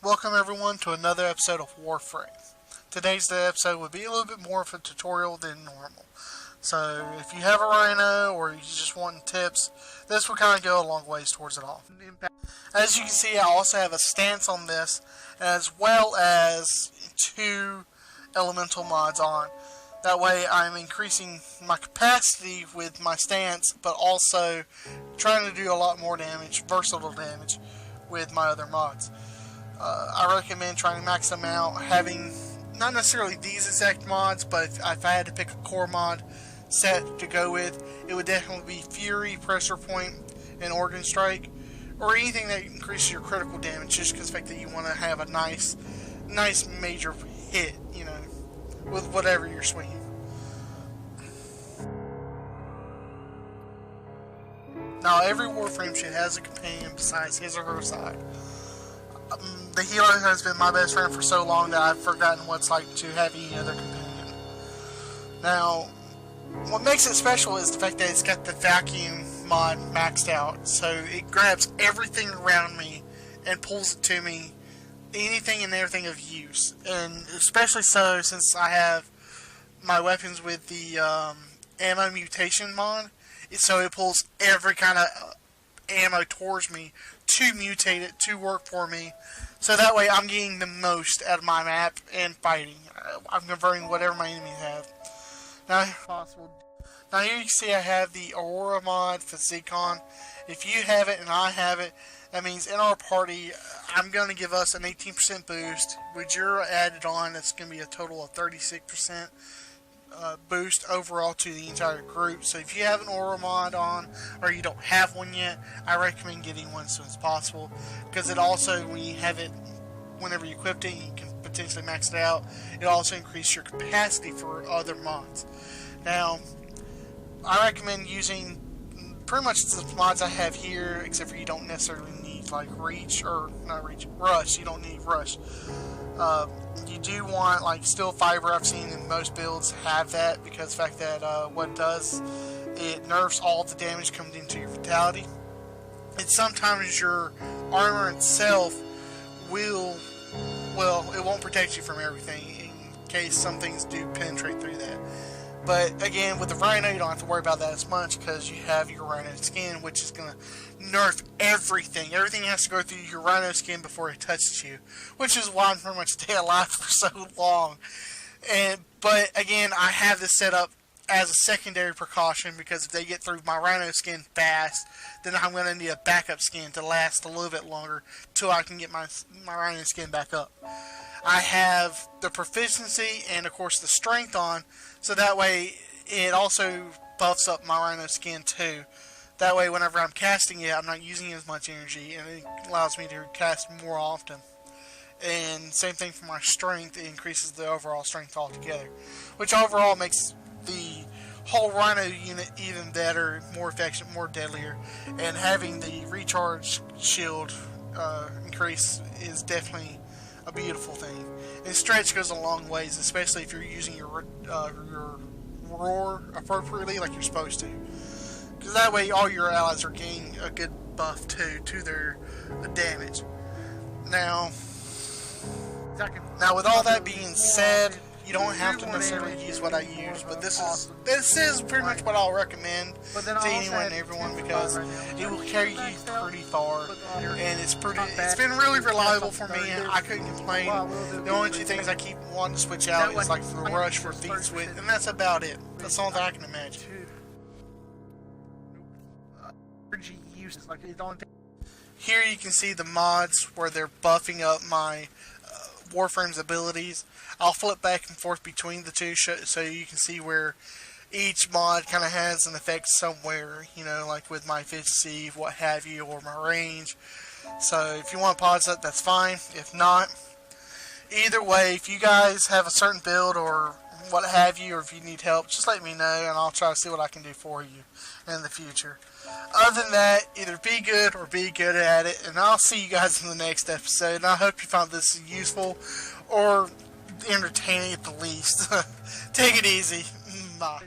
Welcome everyone to another episode of Warframe. Today's episode would be a little bit more of a tutorial than normal. So if you have a Rhino or you just want tips, this will kind of go a long ways towards it all. As you can see, I also have a stance on this as well as 2 elemental mods on. That way I'm increasing my capacity with my stance, but also trying to do a lot more damage, versatile damage, with my other mods. I recommend trying to max them out, having not necessarily these exact mods, but if I had to pick a core mod set to go with, it would definitely be Fury, Pressure Point, and Organ Strike, or anything that increases your critical damage, just because the fact that you want to have a nice major hit, you know, with whatever you're swinging. Now, every Warframe shit has a companion besides his or her side. The healer has been my best friend for so long that I've forgotten what it's like to have any other companion. Now, what makes it special is the fact that it's got the vacuum mod maxed out, so it grabs everything around me and pulls it to me, anything and everything of use. And especially so since I have my weapons with the ammo mutation mod, so it pulls every kind of ammo towards me to mutate it, to work for me, so that way I'm getting the most out of my map and fighting. I'm converting whatever my enemies have. Now here you see I have the Aurora mod for Zcon. If you have it and I have it, that means in our party I'm going to give us an 18% boost. With your added on, it's going to be a total of 36% boost overall to the entire group. So if you have an Aura mod on or you don't have one yet, I recommend getting one as soon as possible, because it also, when you have it, whenever you equip it, you can potentially max it out. It also increases your capacity for other mods. Now, I recommend using pretty much the mods I have here, except for you don't necessarily need like Rush. You don't need Rush. You do want like Steel Fiber. I've seen in most builds have that, because the fact that what it does, it nerfs all the damage coming into your vitality. And sometimes your armor itself will, well, it won't protect you from everything in case some things do penetrate through that. But again, with the Rhino, you don't have to worry about that as much, because you have your Rhino skin, which is going to nerf everything. Everything has to go through your Rhino skin before it touches you, which is why I'm pretty much stay alive for so long. But again, I have this set up as a secondary precaution, because if they get through my Rhino skin fast, then I'm going to need a backup skin to last a little bit longer till I can get my Rhino skin back up. I have the proficiency and of course the strength on, so that way it also buffs up my Rhino skin too. That way whenever I'm casting it, I'm not using as much energy, and it allows me to cast more often. And same thing for my strength, it increases the overall strength altogether, which overall makes the whole Rhino unit even better, more effective, more deadlier. And having the recharge shield increase is definitely a beautiful thing. And stretch goes a long ways, especially if you're using your roar appropriately, like you're supposed to, because that way all your allies are gaining a good buff too to their damage. Now with all that being said, you don't have to necessarily use what I use, but this is pretty much what I'll recommend to anyone and everyone, because it will carry you pretty far, and it's been really reliable for me. I couldn't complain. The only 2 things I keep wanting to switch out is like the Rush for Thief Switch, and that's about it. That's all that I can imagine. Here you can see the mods where they're buffing up my Warframe's abilities. I'll flip back and forth between the two so you can see where each mod kind of has an effect somewhere, you know, like with my efficiency, what have you, or my range. So if you want to pause that, that's fine. If not, either way, if you guys have a certain build or what have you, or if you need help, just let me know and I'll try to see what I can do for you in the future. Other than that, either be good or be good at it, and I'll see you guys in the next episode. And I hope you found this useful or entertaining at the least. Take it easy. Bye.